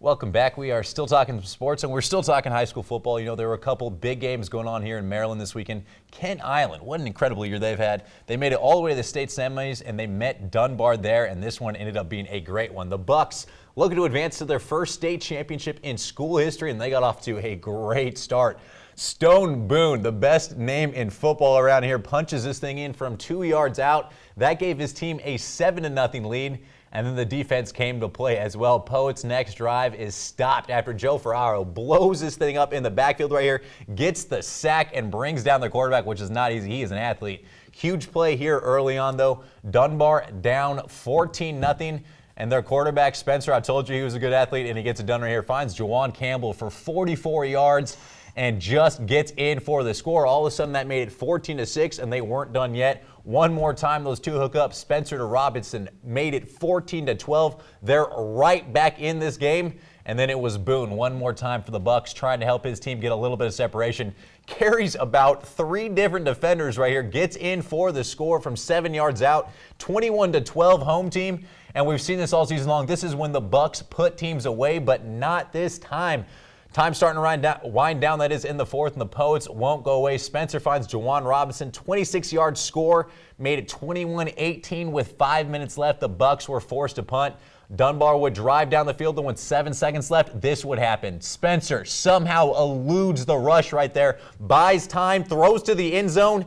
Welcome back. We are still talking sports, and we're still talking high school football. You know, there were a couple big games going on here in Maryland this weekend. Kent Island, what an incredible year they've had. They made it all the way to the state semis, and they met Dunbar there, and this one ended up being a great one. The Bucks looking to advance to their first state championship in school history, and they got off to a great start. Stone Boone, the best name in football around here, punches this thing in from 2 yards out. That gave his team a 7-0 lead. And then the defense came to play as well. Poet's next drive is stopped after Joe Ferraro blows this thing up in the backfield right here, gets the sack, and brings down the quarterback, which is not easy. He is an athlete. Huge play here early on, though. Dunbar down 14-0. And their quarterback, Spencer, I told you he was a good athlete, and he gets it done right here. Finds Jawan Campbell for 44 yards and just gets in for the score. All of a sudden, that made it 14-6, and they weren't done yet. One more time, those two hook up. Spencer to Robinson made it 14-12. They're right back in this game. And then it was Boone one more time for the Bucks, trying to help his team get a little bit of separation. Carries about 3 different defenders right here. Gets in for the score from 7 yards out. 21-12 home team. And we've seen this all season long. This is when the Bucks put teams away, but not this time. Time starting to wind down, that is, in the fourth, and the Poets won't go away. Spencer finds Jawan Robinson, 26-yard score, made it 21-18 with 5 minutes left. The Bucks were forced to punt. Dunbar would drive down the field, and with 7 seconds left, this would happen. Spencer somehow eludes the rush right there, buys time, throws to the end zone,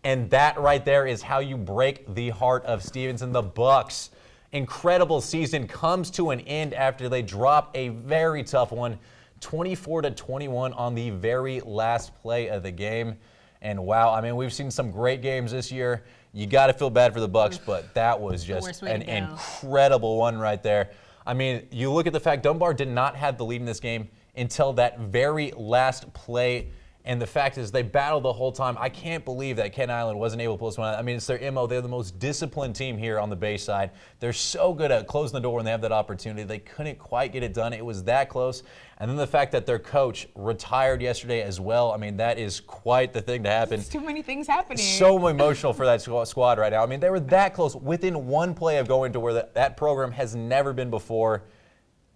and that right there is how you break the heart of Stevenson. The Bucks' incredible season comes to an end after they drop a very tough one. 24-21 on the very last play of the game. And wow, I mean, we've seen some great games this year. You got to feel bad for the Bucks, but that was just an incredible one right there. I mean, you look at the fact Dunbar did not have the lead in this game until that very last play. And the fact is, they battled the whole time. I can't believe that Kent Island wasn't able to pull this one out. I mean, it's their MO. They're the most disciplined team here on the Bay side. They're so good at closing the door when they have that opportunity. They couldn't quite get it done. It was that close. And then the fact that their coach retired yesterday as well. I mean, that is quite the thing to happen. There's too many things happening. So emotional for that squad right now. I mean, they were that close within one play of going to where that program has never been before.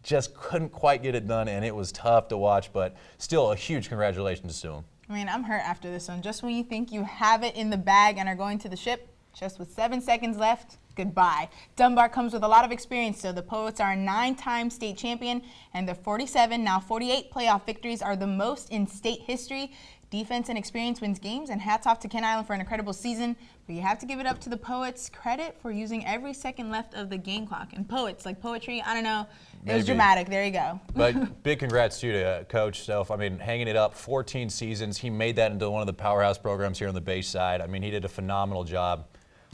Just couldn't quite get it done, and it was tough to watch, but still a huge congratulations to him. I mean, I'm hurt after this one. Just when you think you have it in the bag and are going to the ship, just with 7 seconds left, goodbye. Dunbar comes with a lot of experience, so the Poets are a 9-time state champion, and their 47, now 48 playoff victories are the most in state history. Defense and experience wins games, and hats off to Kent Island for an incredible season. But you have to give it up to the Poets. Credit for using every second left of the game clock. And Poets, like poetry, I don't know. It was dramatic. There you go. But big congrats to you to Coach Self. I mean, hanging it up, 14 seasons. He made that into one of the powerhouse programs here on the Bay side. I mean, he did a phenomenal job.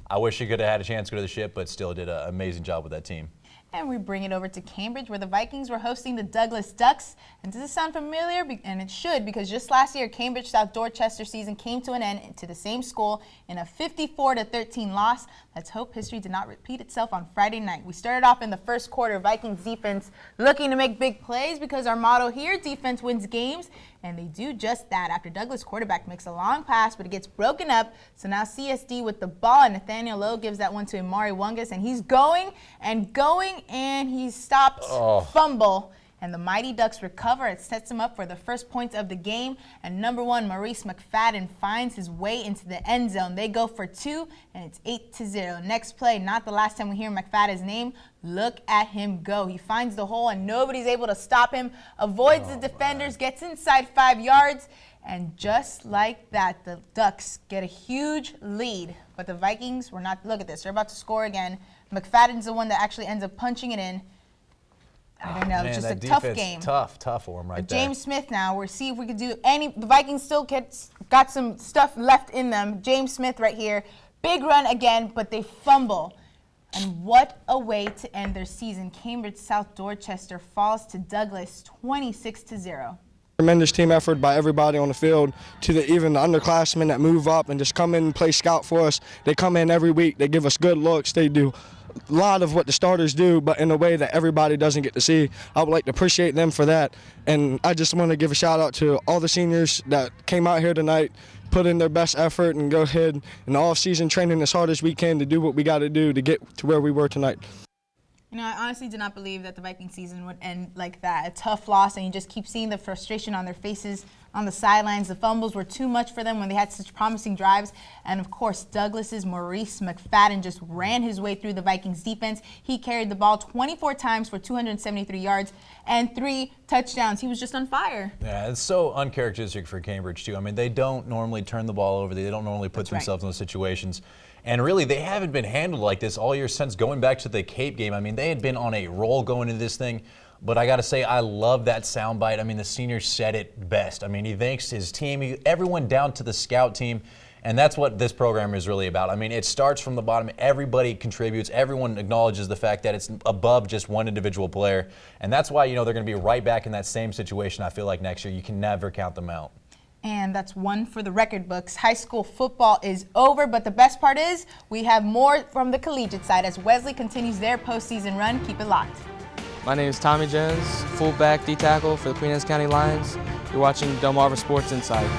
I wish he could have had a chance to go to the ship, but still did an amazing job with that team. And we bring it over to Cambridge, where the Vikings were hosting the Douglas Ducks. And does this sound familiar? And it should, because just last year, Cambridge South Dorchester season came to an end to the same school in a 54-13 loss. Let's hope history did not repeat itself on Friday night. We started off in the first quarter, Vikings defense looking to make big plays, because our motto here, defense wins games. And they do just that after Douglas quarterback makes a long pass, but it gets broken up. So now CSD with the ball, and Nathaniel Lowe gives that one to Amari Wungus, and he's going, and he stops, fumble. And the Mighty Ducks recover. It sets them up for the first points of the game. And number 1, Maurice McFadden finds his way into the end zone. They go for 2, and it's 8-0. Next play, not the last time we hear McFadden's name. Look at him go. He finds the hole, and nobody's able to stop him. Avoids the defenders, gets inside 5 yards. And just like that, the Ducks get a huge lead. But the Vikings were not. Look at this. They're about to score again. McFadden's the one that actually ends up punching it in. I don't know, man, just a tough game. Tough for him right there. James Smith now, we'll see if we can do any. The Vikings still got some stuff left in them. James Smith right here. Big run again, but they fumble. And what a way to end their season. Cambridge South Dorchester falls to Douglas 26-0. Tremendous team effort by everybody on the field, to even the underclassmen that move up and just come in and play scout for us. They come in every week. They give us good looks. They do a lot of what the starters do, but in a way that everybody doesn't get to see. I would like to appreciate them for that. And I just want to give a shout out to all the seniors that came out here tonight, put in their best effort, and go ahead and all season training as hard as we can to do what we got to do to get to where we were tonight. You know, I honestly did not believe that the Viking season would end like that. A tough loss, and you just keep seeing the frustration on their faces on the sidelines. The fumbles were too much for them when they had such promising drives. And, of course, Douglas's Maurice McFadden just ran his way through the Vikings defense. He carried the ball 24 times for 273 yards and 3 touchdowns. He was just on fire. Yeah, it's so uncharacteristic for Cambridge, too. I mean, they don't normally turn the ball over. They don't normally put themselves in those situations. And really, they haven't been handled like this all year since going back to the Cape game. I mean, they had been on a roll going into this thing. But I got to say, I love that soundbite. I mean, the senior said it best. I mean, he thanks his team, everyone down to the scout team. And that's what this program is really about. I mean, it starts from the bottom. Everybody contributes. Everyone acknowledges the fact that it's above just one individual player. And that's why, you know, they're going to be right back in that same situation, I feel like, next year. You can never count them out. And that's one for the record books. High school football is over, but the best part is we have more from the collegiate side as Wesley continues their postseason run. Keep it locked. My name is Tommy Jones, fullback D-tackle for the Queen Anne's County Lions. You're watching Delmarva Sports Inside.